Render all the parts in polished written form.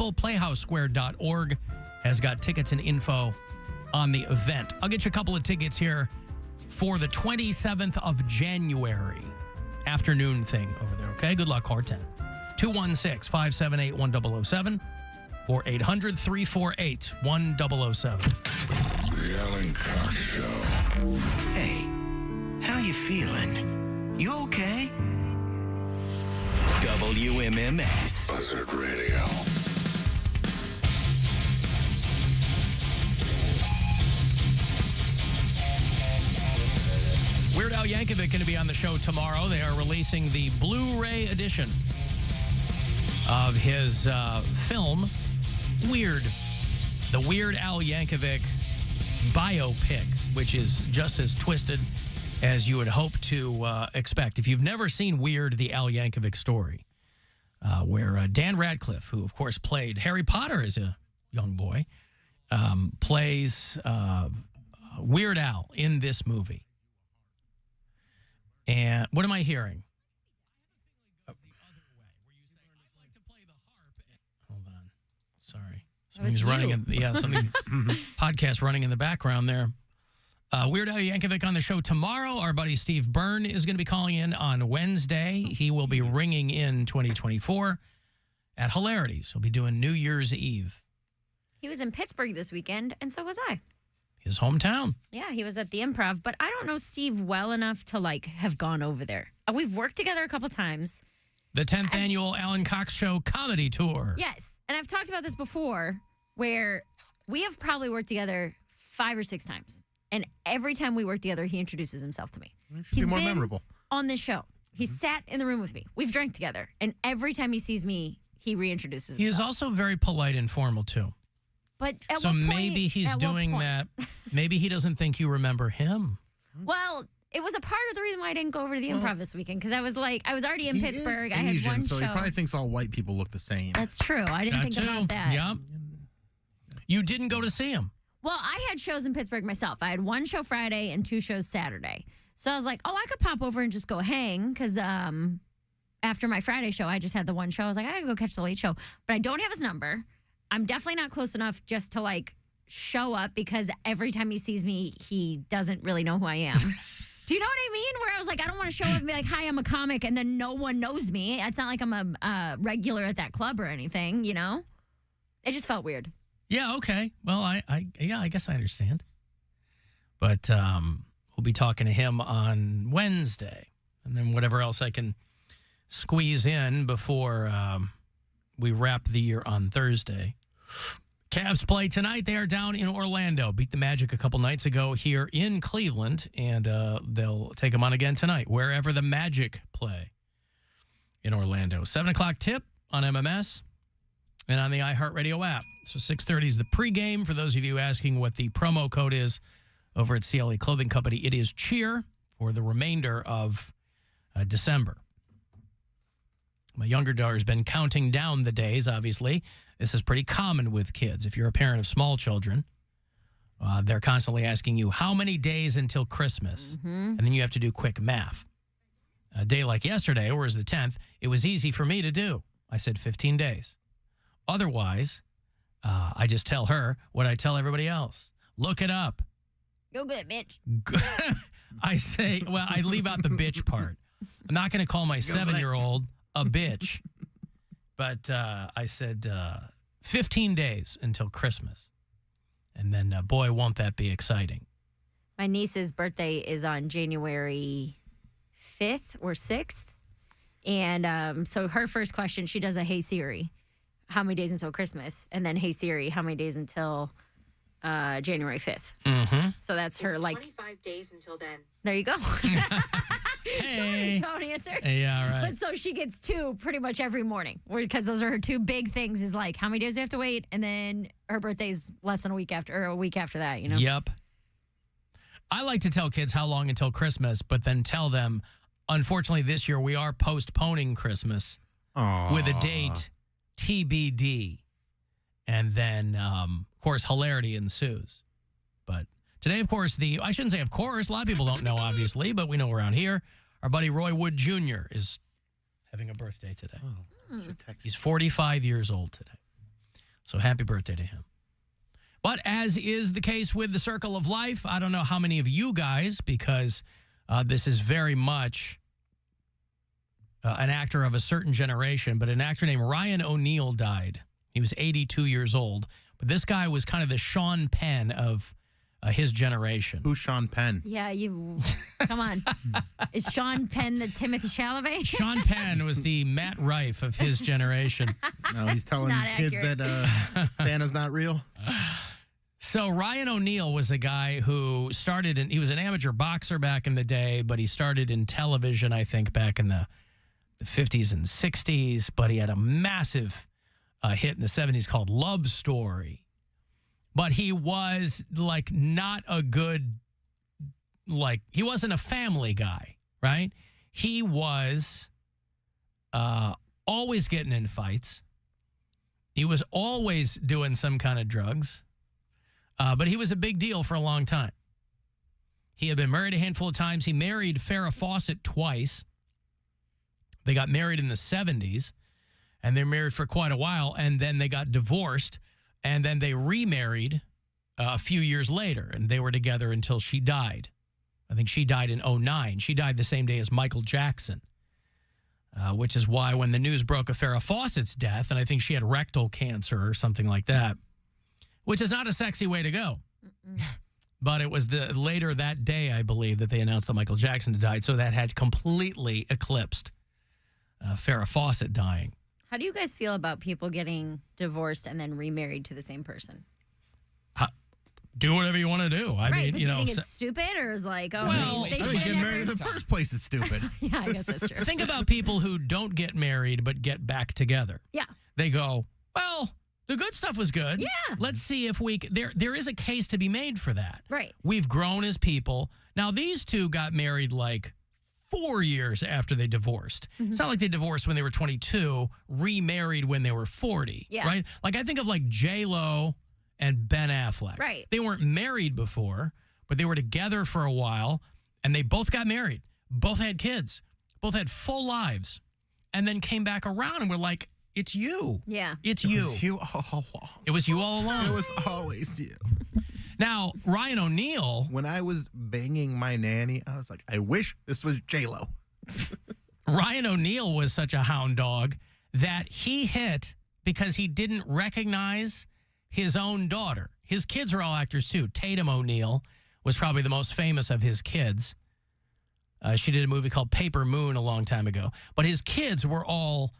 people. PlayHouseSquare.org has got tickets and info on the event. I'll get you a couple of tickets here for the 27th of January afternoon thing over there, okay? Good luck, caller 10. 216-578-1007 or 800-348-1007. The Alan Cox Show. Hey, how you feeling? You okay? WMMS. Buzzard Radio. Weird Al Yankovic going to be on the show tomorrow. They are releasing the Blu-ray edition of his film, Weird. The Weird Al Yankovic biopic, which is just as twisted as you would hope to expect. If you've never seen Weird, the Al Yankovic story, where Dan Radcliffe, who of course played Harry Potter as a young boy, plays Weird Al in this movie. And what am I hearing? Hold on. Sorry. Something's running in, something podcast running in the background there. Weird Al Yankovic on the show tomorrow. Our buddy Steve Byrne is going to be calling in on Wednesday. He will be ringing in 2024 at Hilarities. He'll be doing New Year's Eve. He was in Pittsburgh this weekend, and so was I. His hometown. Yeah, he was at the Improv, but I don't know Steve well enough to, have gone over there. We've worked together a couple times. The 10th annual Alan Cox Show comedy tour. Yes, and I've talked about this before, where we have probably worked together 5 or 6 times. And every time we work together, he introduces himself to me. He's more memorable. On this show. He sat in the room with me. We've drank together. And every time he sees me, he reintroduces himself. He is also very polite and formal, too. But at so what point, maybe he's doing that. Maybe he doesn't think you remember him. Well, it was a part of the reason why I didn't go over to the Improv this weekend, because I was already in Pittsburgh. I had Asian, one so show. he probably thinks all white people look the same. That's true. I didn't think about that. Yeah. You didn't go to see him. Well, I had shows in Pittsburgh myself. I had 1 show Friday and 2 shows Saturday. So I was like, I could pop over and just go hang, because after my Friday show, I just had the 1 show. I was like, I gotta go catch the late show. But I don't have his number. I'm definitely not close enough just to, show up, because every time he sees me, he doesn't really know who I am. Do you know what I mean? Where I was like, I don't want to show up and be like, hi, I'm a comic, and then no one knows me. It's not like I'm a regular at that club or anything, you know? It just felt weird. Yeah, okay. Well, I guess I understand. But we'll be talking to him on Wednesday. And then whatever else I can squeeze in before we wrap the year on Thursday. Cavs play tonight. They are down in Orlando. Beat the Magic a couple nights ago here in Cleveland, and they'll take them on again tonight, wherever the Magic play in Orlando. 7 o'clock tip on MMS and on the iHeartRadio app. So 6:30 is the pregame. For those of you asking what the promo code is over at CLA Clothing Company, it is CHEER for the remainder of December. My younger daughter's been counting down the days, obviously. This is pretty common with kids. If you're a parent of small children, they're constantly asking you, how many days until Christmas? And then you have to do quick math. A day like yesterday, or was the 10th, it was easy for me to do. I said 15 days. Otherwise, I just tell her what I tell everybody else. Look it up. Go good, bitch. I say, well, I leave out the bitch part. I'm not going to call my 7-year-old a bitch. But I said 15 days until Christmas. And then, boy, won't that be exciting. My niece's birthday is on January 5th or 6th. And so her first question, she does a Hey Siri, how many days until Christmas? And then Hey Siri, how many days until January 5th? Mm-hmm. So that's her, 25 days until then. There you go. Hey. Sorry, Tony answer. Yeah, right. But so she gets 2 pretty much every morning, because those are her 2 big things. Is how many days do you have to wait, and then her birthday's less than a week after, or a week after that. You know. Yep. I like to tell kids how long until Christmas, but then tell them, unfortunately, this year we are postponing Christmas with a date TBD, and then of course hilarity ensues. But today, of course, I shouldn't say of course, a lot of people don't know, obviously, but we know around here, our buddy Roy Wood Jr. is having a birthday today. He's 45 years old today. So happy birthday to him. But as is the case with the Circle of Life, I don't know how many of you guys, because this is very much an actor of a certain generation, but an actor named Ryan O'Neal died. He was 82 years old. But this guy was kind of the Sean Penn of his generation. Who's Sean Penn? Yeah, you. Come on. Is Sean Penn the Timothy Chalamet? Sean Penn was the Matt Rife of his generation. No, he's telling not kids accurate. that Santa's not real. So Ryan O'Neal was a guy who started he was an amateur boxer back in the day, but he started in television, I think, back in the 50s and 60s. But he had a massive hit in the 70s called Love Story. But he was like not a good, like, he wasn't a family guy, right? He was always getting in fights. He was always doing some kind of drugs. But he was a big deal for a long time. He had been married a handful of times. He married Farrah Fawcett twice. They got married in the 70s, and they were married for quite a while, and then they got divorced, and then they remarried a few years later, and they were together until she died. I think she died in 2009. She died the same day as Michael Jackson, which is why when the news broke of Farrah Fawcett's death, and I think she had rectal cancer or something like that, which is not a sexy way to go. But it was later that day, I believe, that they announced that Michael Jackson had died, so that had completely eclipsed Farrah Fawcett dying. How do you guys feel about people getting divorced and then remarried to the same person? Do whatever you want to do. I mean, but you do know. you think it's stupid, or is like, oh, Well, they I should think getting never- married in the first place is stupid. Yeah, I guess that's true. Think about people who don't get married but get back together. Yeah. They go, well, the good stuff was good. Yeah. Let's see if we there is a case to be made for that. Right. We've grown as people. Now, these two got married like 4 years after they divorced. It's not like they divorced when they were 22, remarried when they were 40. Yeah. Right? Like, I think of like J-Lo and Ben Affleck. Right. They weren't married before, but they were together for a while, and they both got married. Both had kids. Both had full lives. And then came back around and were like, it's you. Yeah. It's It you. was you all along. It was you all along. It was always you. Now, Ryan O'Neal, When I was banging my nanny, I was like, I wish this was J-Lo. Ryan O'Neal was such a hound dog that he hit because he didn't recognize his own daughter. His kids are all actors too. Tatum O'Neal was probably the most famous of his kids. She did a movie called Paper Moon a long time ago. But his kids were all,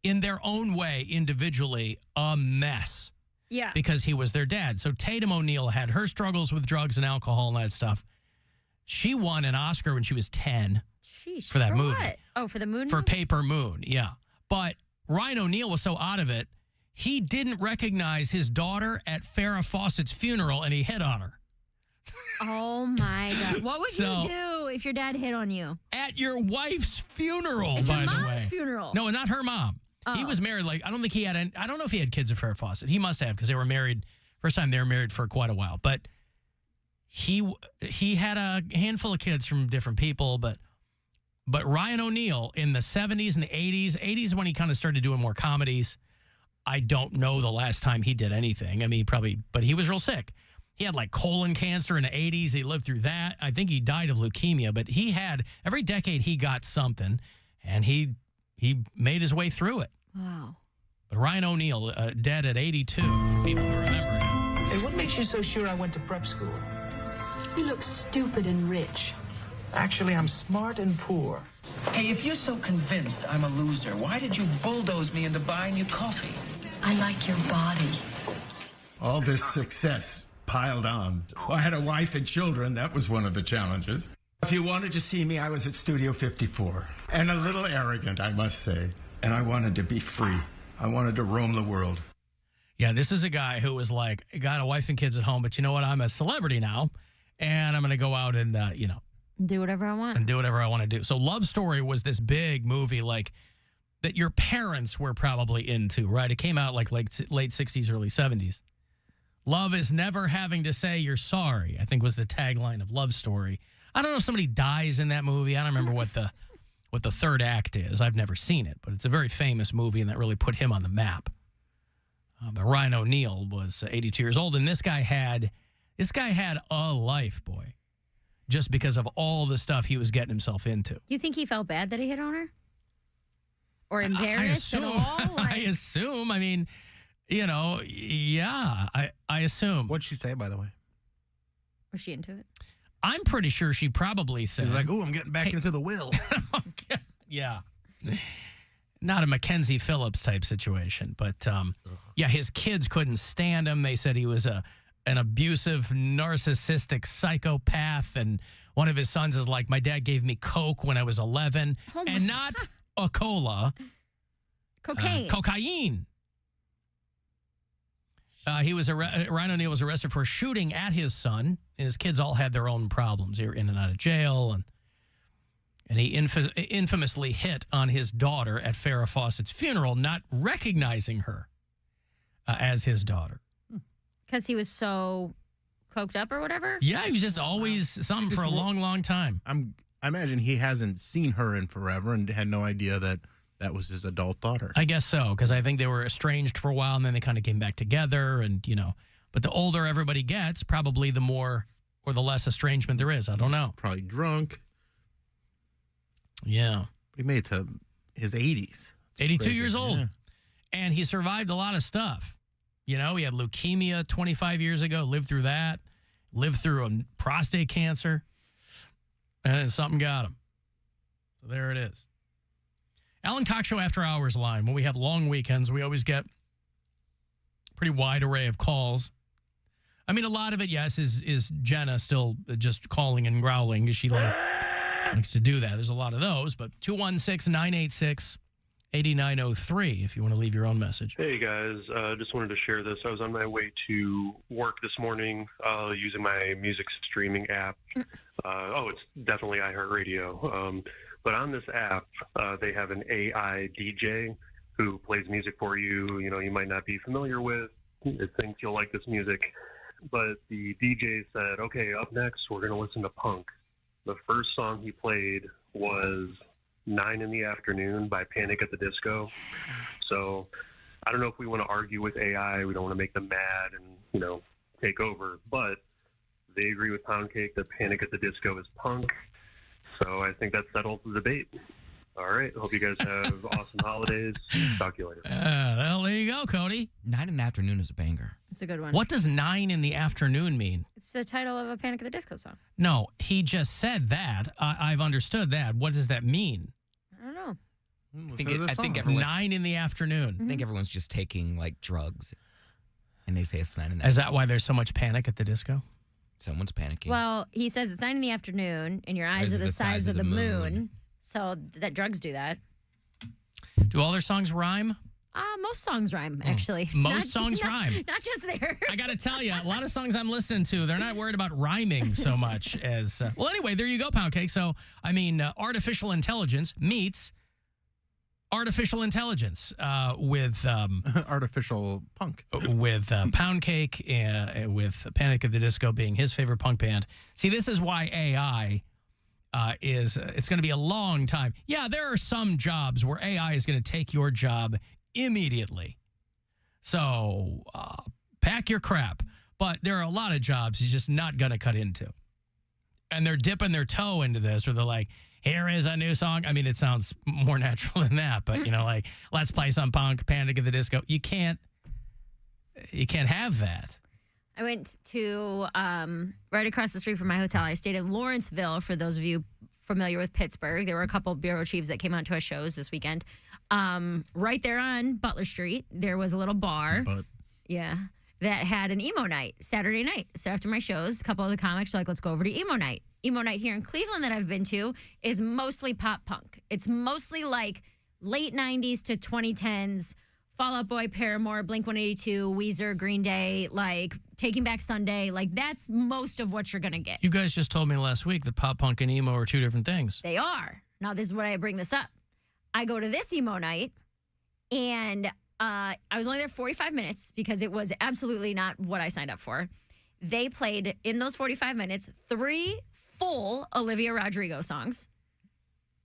in their own way, individually, a mess. Yeah. Because he was their dad. So Tatum O'Neal had her struggles with drugs and alcohol and that stuff. She won an Oscar when she was 10 Sheesh. for that movie. What? Oh, for the moon for movie? Paper Moon, yeah. But Ryan O'Neal was so out of it, he didn't recognize his daughter at Farrah Fawcett's funeral, and he hit on her. Oh, my God. What would So- you do if your dad hit on you? At your wife's funeral, At by your the way. mom's funeral? No, not her mom. He Oh. was married, like, I don't think he had, I don't know if he had kids of Farrah Fawcett. He must have, because they were married, first time they were married for quite a while. But he had a handful of kids from different people, but Ryan O'Neal in the 70s and the 80s when he kind of started doing more comedies, I don't know the last time he did anything. I mean, but he was real sick. He had like colon cancer in the 80s. He lived through that. I think he died of leukemia, but he had, every decade he got something, and he made his way through it. Wow. But Ryan O'Neal, dead at 82, for people who remember him. Hey, what makes you so sure I went to prep school? You look stupid and rich. Actually, I'm smart and poor. Hey, if you're so convinced I'm a loser, why did you bulldoze me into buying you coffee? I like your body. All this success piled on. I had a wife and children. That was one of the challenges. If you wanted to see me, I was at Studio 54. And a little arrogant, I must say. And I wanted to be free. I wanted to roam the world. Yeah, this is a guy who was like, got a wife and kids at home, but you know what? I'm a celebrity now, and I'm going to go out and, Do whatever I want. and do whatever I want to do. So Love Story was this big movie, like, that your parents were probably into, right? It came out like late 60s, early 70s. Love is never having to say you're sorry, I think was the tagline of Love Story. I don't know if somebody dies in that movie. I don't remember what the third act is. I've never seen it, but it's a very famous movie, and that really put him on the map. But Ryan O'Neal was 82 years old, and this guy had a life, boy, just because of all the stuff he was getting himself into. You think he felt bad that he hit on her? Or embarrassed at all? I assume. I mean, yeah, I assume. What'd she say, by the way? Was she into it? I'm pretty sure she probably said. She's like, "Ooh, I'm getting back into the will." Yeah. Not a Mackenzie Phillips type situation, but yeah, his kids couldn't stand him. They said he was an abusive, narcissistic psychopath, and one of his sons is like, "My dad gave me Coke when I was 11, and not a cola, cocaine." Ryan O'Neal was arrested for shooting at his son, and his kids all had their own problems. They were in and out of jail, and he infamously hit on his daughter at Farrah Fawcett's funeral, not recognizing her as his daughter. Because he was so coked up or whatever? Yeah, he was just always something for a long, long time. I imagine he hasn't seen her in forever and had no idea that was his adult daughter. I guess so, because I think they were estranged for a while, and then they kind of came back together, and, But the older everybody gets, probably the more or the less estrangement there is. I don't know. Probably drunk. Yeah. But he made it to his 80s. 82 years old. Yeah. And he survived a lot of stuff. He had leukemia 25 years ago, lived through that, lived through a prostate cancer, and something got him. So there it is. Alan Cox Show After Hours line. When we have long weekends, we always get a pretty wide array of calls. I mean, a lot of it, yes, is Jenna still just calling and growling because she likes to do that. There's a lot of those, but 216-986-8903 if you want to leave your own message. Hey, guys. Just wanted to share this. I was on my way to work this morning using my music streaming app. It's definitely iHeartRadio. But on this app, they have an AI DJ who plays music for you. You might not be familiar with. It thinks you'll like this music. But the DJ said, okay, up next, we're going to listen to punk. The first song he played was 9 in the Afternoon by Panic at the Disco. So I don't know if we want to argue with AI. We don't want to make them mad and, take over. But they agree with Poundcake that Panic at the Disco is punk. So I think that settles the debate. All right. Hope you guys have awesome holidays. Talk to you later. Well, there you go, Cody. 9 in the Afternoon is a banger. It's a good one. What does 9 in the Afternoon mean? It's the title of a Panic at the Disco song. No, he just said that. I've understood that. What does that mean? I don't know. I think everyone's 9 in the afternoon. I think everyone's just taking drugs, and they say it's 9 in the Is that why there's so much panic at the disco? Someone's panicking. Well, he says it's 9 in the afternoon, and your eyes are the size of the moon. So that drugs do that. Do all their songs rhyme? Most songs rhyme, actually. Most songs rhyme. Not just theirs. I got to tell you, a lot of songs I'm listening to, they're not worried about rhyming so much as... well, anyway, there you go, Poundcake. So, artificial intelligence meets artificial intelligence with... artificial punk. With Poundcake, with Panic at the Disco being his favorite punk band. See, this is why AI... it's going to be a long time. Yeah, there are some jobs where AI is going to take your job immediately. So pack your crap. But there are a lot of jobs he's just not going to cut into. And they're dipping their toe into this, or they're like, here is a new song. I mean, it sounds more natural than that, but, let's play some Panic at the Disco. You can't have that. I went to right across the street from my hotel. I stayed in Lawrenceville, for those of you familiar with Pittsburgh. There were a couple of bureau chiefs that came out to our shows this weekend. Right there on Butler Street, there was a little bar. That had an emo night Saturday night. So after my shows, a couple of the comics were like, let's go over to emo night. Emo night here in Cleveland that I've been to is mostly pop punk. It's mostly like late 90s to 2010s. Fall Out Boy, Paramore, Blink-182, Weezer, Green Day, Taking Back Sunday. That's most of what you're going to get. You guys just told me last week that pop punk and emo are two different things. They are. Now, this is where I bring this up. I go to this emo night, and I was only there 45 minutes because it was absolutely not what I signed up for. They played, in those 45 minutes, 3 full Olivia Rodrigo songs,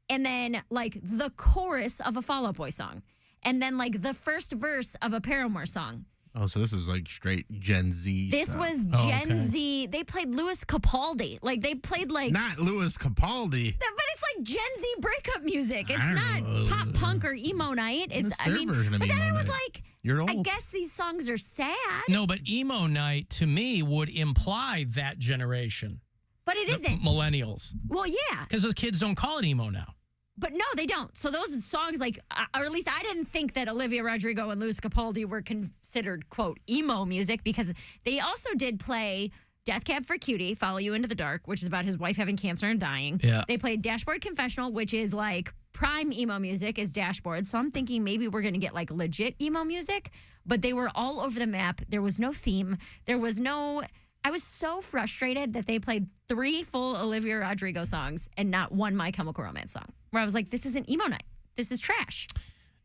and then, the chorus of a Fall Out Boy song. And then, the first verse of a Paramore song. Oh, so this is like straight Gen Z. This stuff. was Oh, Gen okay. Z. They played Louis Capaldi. Like, they played like... Not Louis Capaldi. But it's like Gen Z breakup music. It's I not don't know. pop punk or emo night. It's That's their version of but then emo I was night. like, You're I old. guess these songs are sad. No, but emo night to me would imply that generation. But it The isn't. millennials. Well, yeah. Because those kids don't call it emo now. But no, they don't. So those songs, like, or at least I didn't think that Olivia Rodrigo and Louis Capaldi were considered, quote, emo music, because they also did play Death Cab for Cutie, Follow You Into the Dark, which is about his wife having cancer and dying. Yeah. They played Dashboard Confessional, which is like prime emo music is Dashboard. So I'm thinking maybe we're going to get like legit emo music, but they were all over the map. There was no theme. There was no... I was so frustrated that they played 3 full Olivia Rodrigo songs and not one My Chemical Romance song, where I was like, this isn't emo night. This is trash.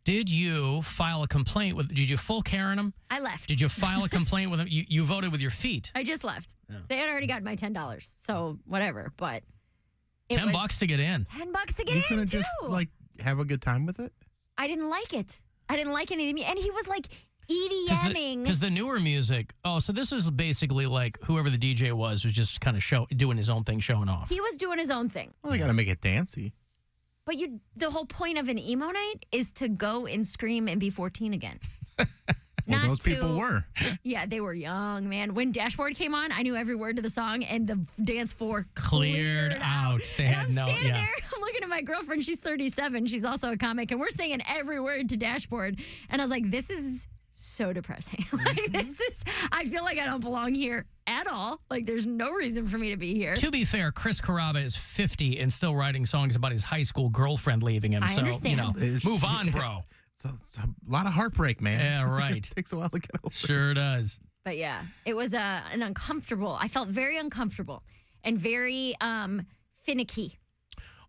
Did you file a complaint with, did you full Karen them? I left. Did you file a complaint with them? You voted with your feet. I just left. They had already gotten my $10, so whatever. But it $10 was to get in. $10 to get You in, couldn't too. just like have a good time with it. I didn't like it. I didn't like anything. And he was like EDMing. Because the newer music, so this was basically like whoever the DJ was just kind of doing his own thing, showing off. He was doing his own thing. Well, they got to make it dancey. But the whole point of an emo night is to go and scream and be 14 again. Well, those people were. Yeah, they were young, man. When Dashboard came on, I knew every word to the song, and the dance floor Cleared out. They and had I'm no, standing yeah. there, I'm looking at my girlfriend. She's 37. She's also a comic, and we're singing every word to Dashboard. And I was like, this is so depressing. Like, this is, I feel like I don't belong here at all. Like, there's no reason for me to be here. To be fair, Chris Carrabba is 50 and still writing songs about his high school girlfriend leaving him. I So, understand. move on, bro. It's a lot of heartbreak, man. Yeah, right. It takes a while to get over. Sure does. But yeah, it was an uncomfortable. I felt very uncomfortable and very finicky.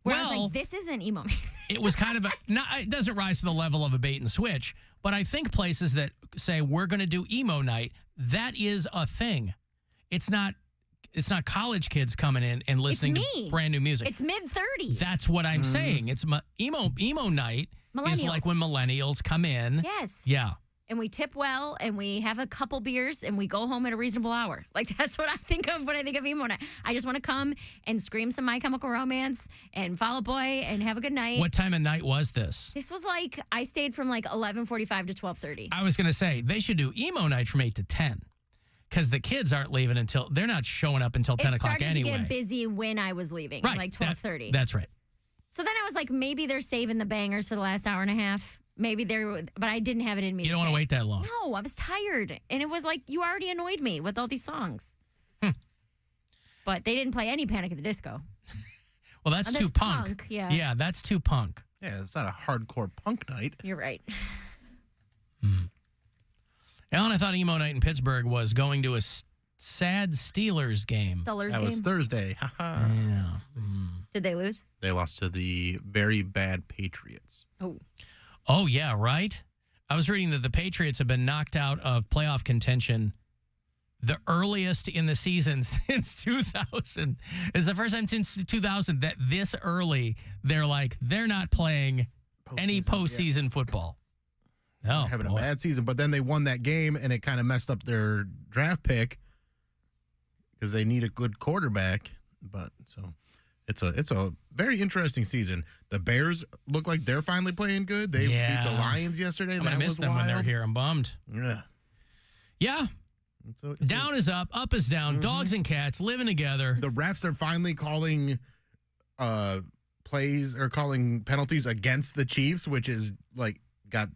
Where I was Well, like, this isn't emo music. It was kind of it doesn't rise to the level of a bait and switch, but I think places that say we're going to do emo night, that is a thing. It's not college kids coming in and listening to brand new music. It's mid-30s. That's what I'm saying. It's emo night is like when millennials come in. Yes. Yeah. And we tip well, and we have a couple beers, and we go home at a reasonable hour. Like, that's what I think of when I think of emo night. I just want to come and scream some My Chemical Romance and Fall Out Boy and have a good night. What time of night was this? This was like, I stayed from like 11:45 to 12:30. I was going to say, they should do emo night from 8 to 10 because the kids aren't leaving they're not showing up until 10 o'clock anyway. It started to get busy when I was leaving, Right. like 12:30. That's right. So then I was like, maybe they're saving the bangers for the last hour and a half. Maybe but I didn't have it in me. You don't want to wait that long. No, I was tired. And it was like, you already annoyed me with all these songs. But they didn't play any Panic at the Disco. Well, that's too punk. Yeah. Yeah, that's too punk. Yeah, it's not a hardcore punk night. You're right. Alan, I thought emo night in Pittsburgh was going to a sad Steelers game. Steelers That game. was Thursday. Haha. Yeah. Did they lose? They lost to the very bad Patriots. Oh, yeah, right? I was reading that the Patriots have been knocked out of playoff contention the earliest in the season since 2000. It's the first time since 2000 that this early they're not playing any postseason football. No, They're having a bad season, but then they won that game, and it kind of messed up their draft pick because they need a good quarterback. But so it's a very interesting season. The Bears look like they're finally playing good. They beat the Lions yesterday. I missed them when they're here. I'm bummed. Yeah. Yeah. Down is up is down. Dogs and cats living together. The refs are finally calling plays or calling penalties against the Chiefs, which is like got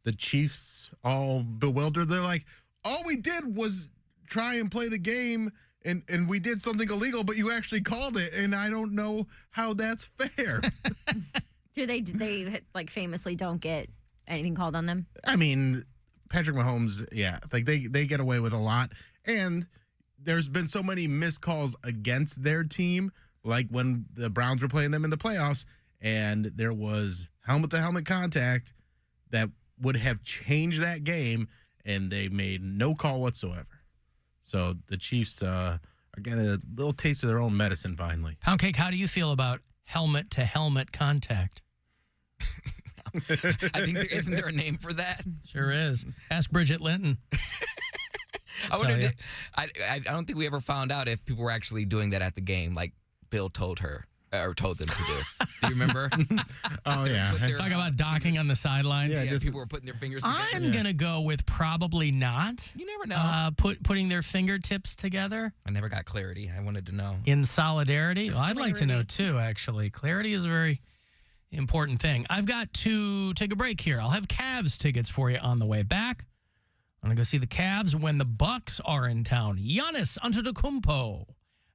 the Chiefs all bewildered. They're like, all we did was try and play the game and we did something illegal, but you actually called it, and I don't know how that's fair. Do they like famously don't get anything called on them? I mean, Patrick Mahomes, yeah, like they get away with a lot, and there's been so many missed calls against their team, like when the Browns were playing them in the playoffs, and there was helmet-to-helmet contact that would have changed that game, and they made no call whatsoever. So the Chiefs are getting a little taste of their own medicine finally. Poundcake, how do you feel about helmet-to-helmet contact? I think isn't there a name for that? Sure is. Ask Bridget Linton. I don't think we ever found out if people were actually doing that at the game, like Bill told her or told them to do. Do you remember? Oh, yeah. Talk about docking on the sidelines. Yeah, people were putting their fingers together. I'm going to go with probably not. You never know. Putting their fingertips together. I never got clarity. I wanted to know. In solidarity. Well, I'd like to know, too, actually. Clarity is a very important thing. I've got to take a break here. I'll have Cavs tickets for you on the way back. I'm going to go see the Cavs when the Bucks are in town. Giannis Antetokounmpo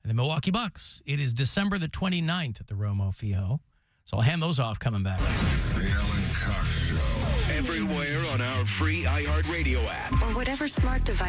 and the Milwaukee Bucks. It is December the 29th at the Romo Fijo. So I'll hand those off coming back. The Alan Cox Show. Everywhere on our free iHeartRadio app. Or whatever smart device